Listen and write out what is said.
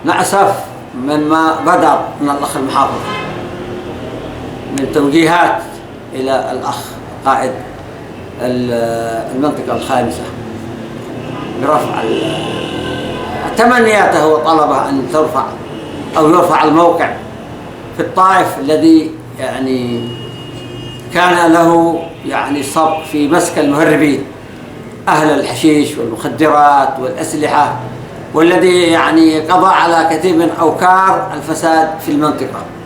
نأسف مما بدر من الأخ المحافظ من توجيهات إلى الأخ قائد المنطقة الخامسة برفع تمنياته وطلبه أن ترفع أو يرفع الموقع في الطائف الذي يعني كان له يعني سبق في مسك المهربين أهل الحشيش والمخدرات والأسلحة، والذي يعني قضى على كثير من أوكار الفساد في المنطقة.